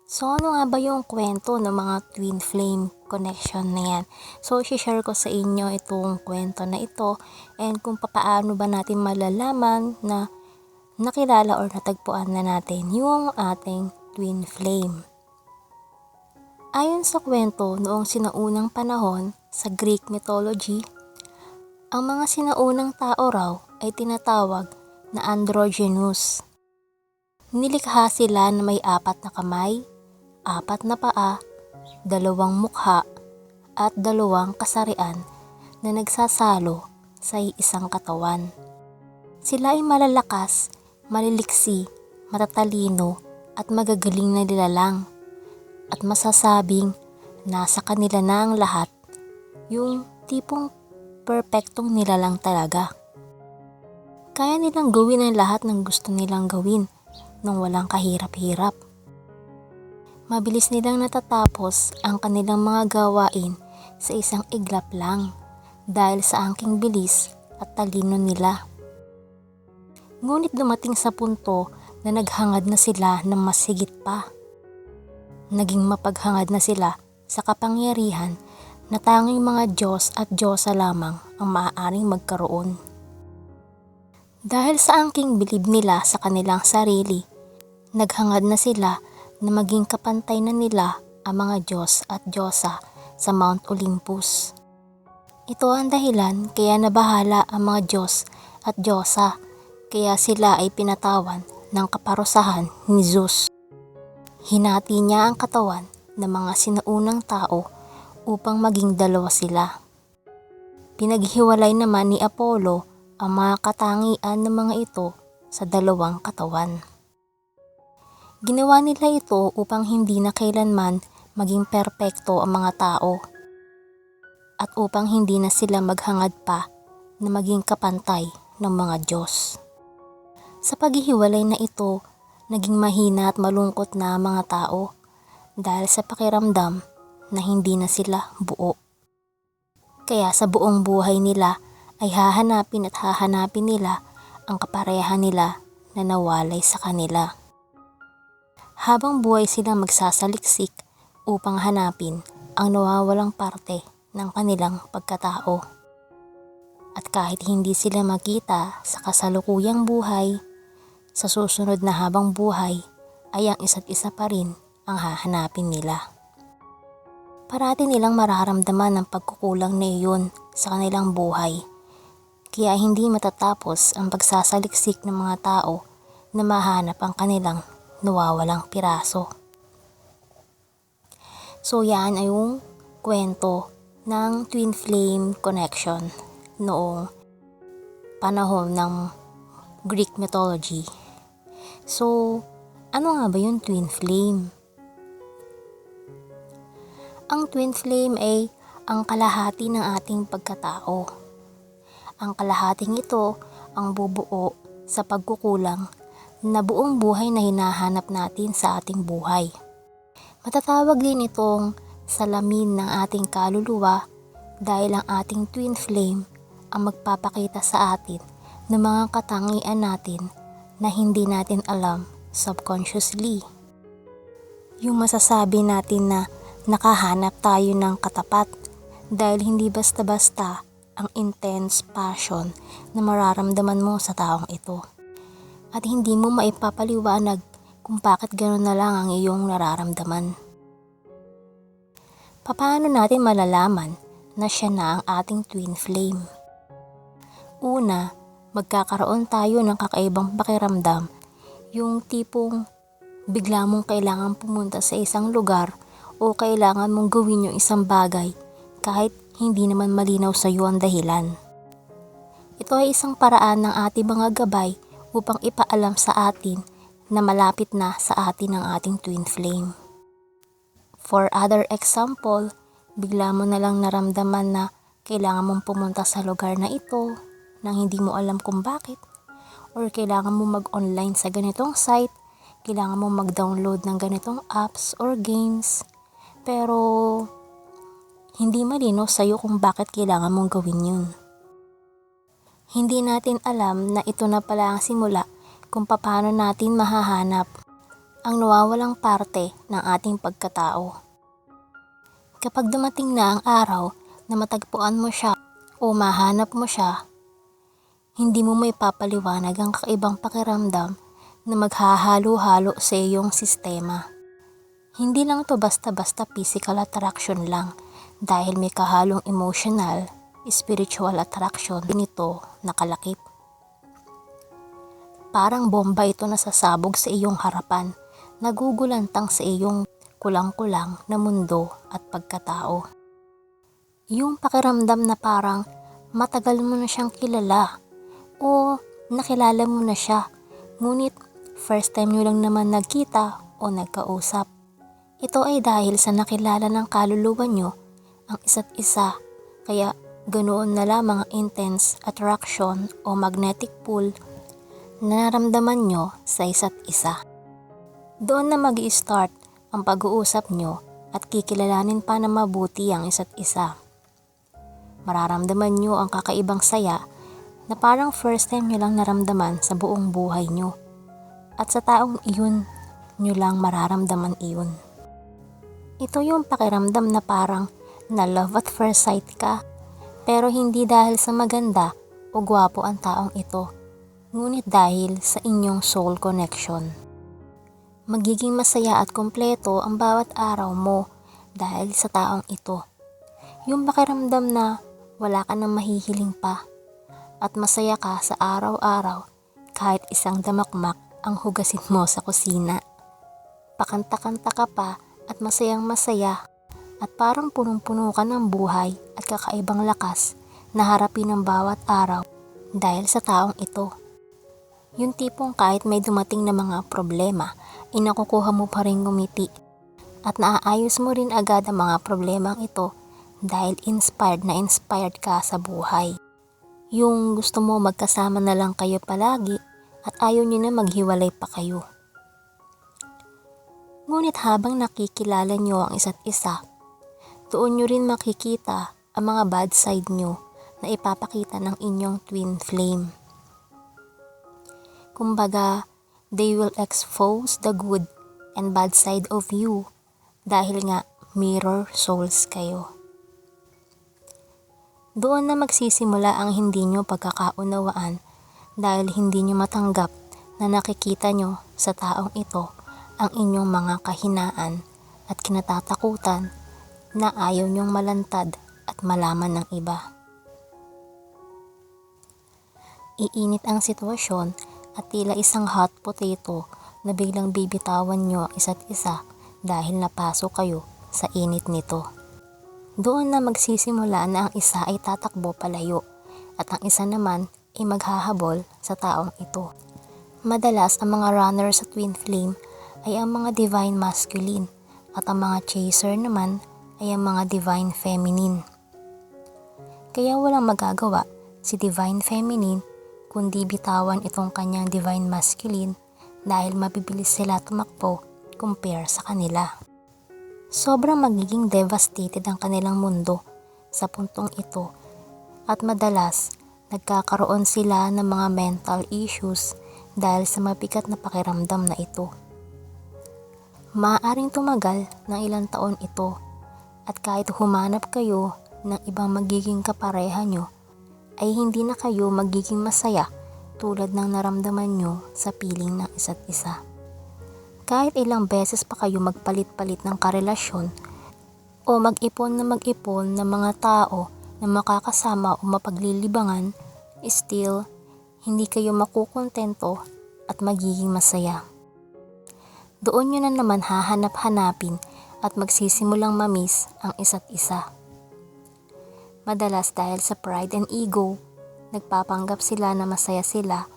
So, ano nga ba yung kwento ng mga twin flame connection na yan? So, share ko sa inyo itong kwento na ito and kung paano ba natin malalaman na nakilala or natagpuan na natin yung ating twin flame. Ayon sa kwento, noong sinaunang panahon sa Greek mythology, ang mga sinaunang tao raw ay tinatawag na androgynous. Nilikha sila na may 4 na kamay, 4 na paa, 2 mukha, at 2 kasarian na nagsasalo sa isang katawan. Sila ay malalakas, maliliksi, matatalino, at magagaling na nilalang. At masasabing nasa kanila na ang lahat, yung tipong perpektong nilalang talaga. Kaya nilang gawin ang lahat ng gusto nilang gawin nang walang kahirap-hirap. Mabilis nilang natatapos ang kanilang mga gawain sa isang iglap lang dahil sa angking bilis at talino nila. Ngunit dumating sa punto na naghangad na sila ng mas higit pa. Naging mapaghangad na sila sa kapangyarihan na tanging mga Diyos at Diyosa lamang ang maaaring magkaroon. Dahil sa angking bilib nila sa kanilang sarili, naghangad na sila na maging kapantay na nila ang mga Diyos at Diyosa sa Mount Olympus. Ito ang dahilan kaya nabahala ang mga Diyos at Diyosa, kaya sila ay pinatawan ng kaparusahan ni Zeus. Hinati niya ang katawan ng mga sinaunang tao upang maging 2 sila. Pinaghiwalay naman ni Apollo ang mga katangian ng mga ito sa 2 katawan. Ginawa nila ito upang hindi na kailanman maging perpekto ang mga tao at upang hindi na sila maghangad pa na maging kapantay ng mga Diyos. Sa paghihiwalay na ito, naging mahina at malungkot na ang mga tao dahil sa pakiramdam na hindi na sila buo. Kaya sa buong buhay nila ay hahanapin nila ang kaparehan nila na nawalay sa kanila. Habang buhay silang magsasaliksik upang hanapin ang nawawalang parte ng kanilang pagkatao. At kahit hindi sila makita sa kasalukuyang buhay, sa susunod na habang buhay ay ang isa't isa pa rin ang hahanapin nila. Parati nilang mararamdaman ang pagkukulang na iyon sa kanilang buhay, kaya hindi matatapos ang pagsasaliksik ng mga tao na mahanap ang kanilang nawawalang piraso. So yan ay yung kwento ng twin flame connection noong panahon ng Greek mythology. So, ano nga ba yung twin flame? Ang twin flame ay ang kalahati ng ating pagkatao. Ang kalahating ito ang bubuo sa pagkukulang na buong buhay na hinahanap natin sa ating buhay. Matatawag din itong salamin ng ating kaluluwa dahil ang ating twin flame ang magpapakita sa atin ng mga katangian natin na hindi natin alam subconsciously. Yung masasabi natin na nakahanap tayo ng katapat dahil hindi basta-basta ang intense passion na mararamdaman mo sa taong ito. At hindi mo maipapaliwanag kung bakit gano'n na lang ang iyong nararamdaman. Paano natin malalaman na siya na ang ating twin flame? Una, magkakaroon tayo ng kakaibang pakiramdam, yung tipong bigla mong kailangan pumunta sa isang lugar o kailangan mong gawin yung isang bagay kahit hindi naman malinaw sa iyo ang dahilan. Ito ay isang paraan ng ating mga gabay upang ipaalam sa atin na malapit na sa atin ang ating twin flame. For other example, bigla mo na lang naramdaman na kailangan mong pumunta sa lugar na ito nang hindi mo alam kung bakit, or kailangan mo mag-online sa ganitong site, kailangan mo mag-download ng ganitong apps or games, pero hindi malinaw sa'yo kung bakit kailangan mong gawin yun. Hindi natin alam na ito na pala ang simula kung paano natin mahahanap ang nawawalang parte ng ating pagkatao. Kapag dumating na ang araw na matagpuan mo siya o mahanap mo siya, hindi mo maipapaliwanag ang kakaibang pakiramdam na maghahalo-halo sa iyong sistema. Hindi lang to basta-basta physical attraction lang dahil may kahalong emotional, spiritual attraction nito nakalakip. Parang bomba ito na sasabog sa iyong harapan, nagugulantang sa iyong kulang-kulang na mundo at pagkatao. Yung pakiramdam na parang matagal mo na siyang kilala o nakilala mo na siya, ngunit first time nyo lang naman nagkita o nagkausap. Ito ay dahil sa nakilala ng kaluluwa nyo ang isa't isa, kaya ganoon na lamang ang intense attraction o magnetic pull na naramdaman nyo sa isa't isa. Doon na mag-i-start ang pag-uusap nyo at kikilalanin pa na mabuti ang isa't isa. Mararamdaman nyo ang kakaibang saya na parang first time nyo lang naramdaman sa buong buhay nyo. At sa taong iyon, nyo lang mararamdaman iyon. Ito yung pakiramdam na parang na love at first sight ka, pero hindi dahil sa maganda o gwapo ang taong ito, ngunit dahil sa inyong soul connection. Magiging masaya at kompleto ang bawat araw mo dahil sa taong ito. Yung pakiramdam na wala ka nang mahihiling pa at masaya ka sa araw-araw kahit isang damakmak ang hugasin mo sa kusina. Pakanta-kanta ka pa at masayang masaya at parang punong-puno ka ng buhay at kakaibang lakas na harapin ang bawat araw dahil sa taong ito. Yung tipong kahit may dumating na mga problema, nakukuha mo pa rin ngumiti at naaayos mo rin agad ang mga problemang ito dahil inspired ka sa buhay. Yung gusto mo magkasama na lang kayo palagi at ayaw nyo na maghiwalay pa kayo. Ngunit habang nakikilala nyo ang isa't isa, doon nyo rin makikita ang mga bad side nyo na ipapakita ng inyong twin flame. Kumbaga, they will expose the good and bad side of you dahil nga mirror souls kayo. Doon na magsisimula ang hindi nyo pagkakaunawaan dahil hindi nyo matanggap na nakikita nyo sa taong ito ang inyong mga kahinaan at kinatatakutan na ayaw nyong malantad at malaman ng iba. Iinit ang sitwasyon at tila isang hot potato na biglang bibitawan nyo ang isa't isa dahil napasok kayo sa init nito. Doon na magsisimula na ang isa ay tatakbo palayo at ang isa naman ay maghahabol sa taong ito. Madalas ang mga runner sa twin flame ay ang mga divine masculine at ang mga chaser naman ay ang mga divine feminine. Kaya walang magagawa si divine feminine kundi bitawan itong kanyang divine masculine dahil mabibilis sila tumakbo compare sa kanila. Sobrang magiging devastated ang kanilang mundo sa puntong ito at madalas nagkakaroon sila ng mga mental issues dahil sa mabigat na pakiramdam na ito. Maaaring tumagal ng ilang taon ito at kahit humanap kayo ng ibang magiging kapareha nyo ay hindi na kayo magiging masaya tulad ng naramdaman nyo sa piling ng isa't isa. Kahit ilang beses pa kayo magpalit-palit ng karelasyon o mag-ipon ng mga tao na makakasama o mapaglilibangan, still, hindi kayo makukontento at magiging masaya. Doon nyo na naman hahanap-hanapin at magsisimulang mamiss ang isa't isa. Madalas dahil sa pride and ego, nagpapanggap sila na masaya sila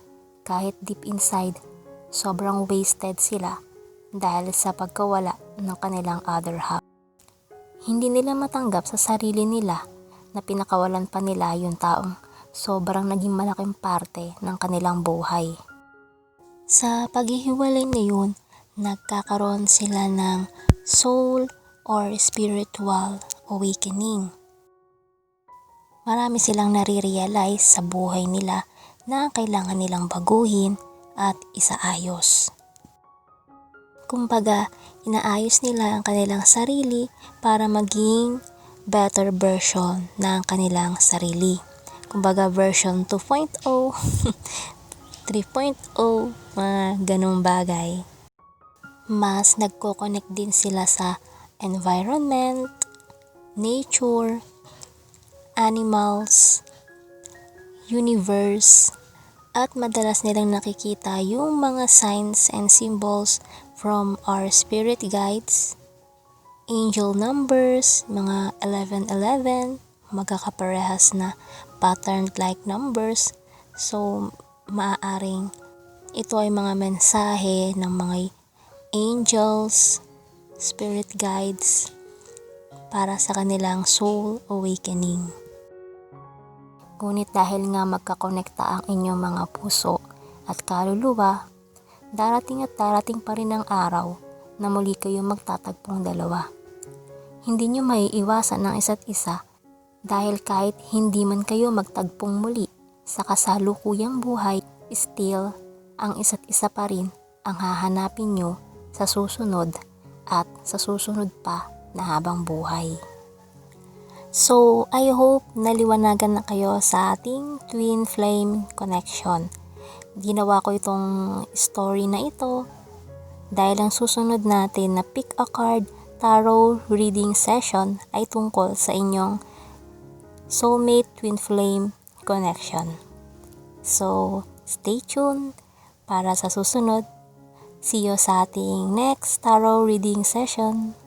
kahit deep inside, sobrang wasted sila dahil sa pagkawala ng kanilang other half. Hindi nila matanggap sa sarili nila na pinakawalan pa nila yung taong sobrang naging malaking parte ng kanilang buhay. Sa paghihiwalay na yun, nagkakaroon sila ng soul or spiritual awakening. Marami silang nare-realize sa buhay nila na kailangan nilang baguhin at isaayos. Kumbaga, inaayos nila ang kanilang sarili para maging better version ng kanilang sarili. Kumbaga, version 2.0, 3.0, mga ganong bagay. Mas nagko-connect din sila sa environment, nature, animals, universe, at madalas nilang nakikita yung mga signs and symbols from our spirit guides, angel numbers, mga 1111, magkakaparehas na pattern like numbers. So, maaaring ito ay mga mensahe ng mga angels, spirit guides, para sa kanilang soul awakening. Ngunit dahil nga magkakonekta ang inyong mga puso at kaluluwa, darating at darating pa rin ang araw na muli kayong magtatagpong dalawa. Hindi nyo maiiwasan ang isa't isa dahil kahit hindi man kayo magtagpong muli sa kasalukuyang buhay, still ang isa't isa pa rin ang hahanapin nyo sa susunod at sa susunod pa na habang buhay. So, I hope naliwanagan na kayo sa ating twin flame connection. Ginawa ko itong story na ito dahil ang susunod natin na pick a card tarot reading session ay tungkol sa inyong soulmate twin flame connection. So, stay tuned para sa susunod. See you sa ating next tarot reading session.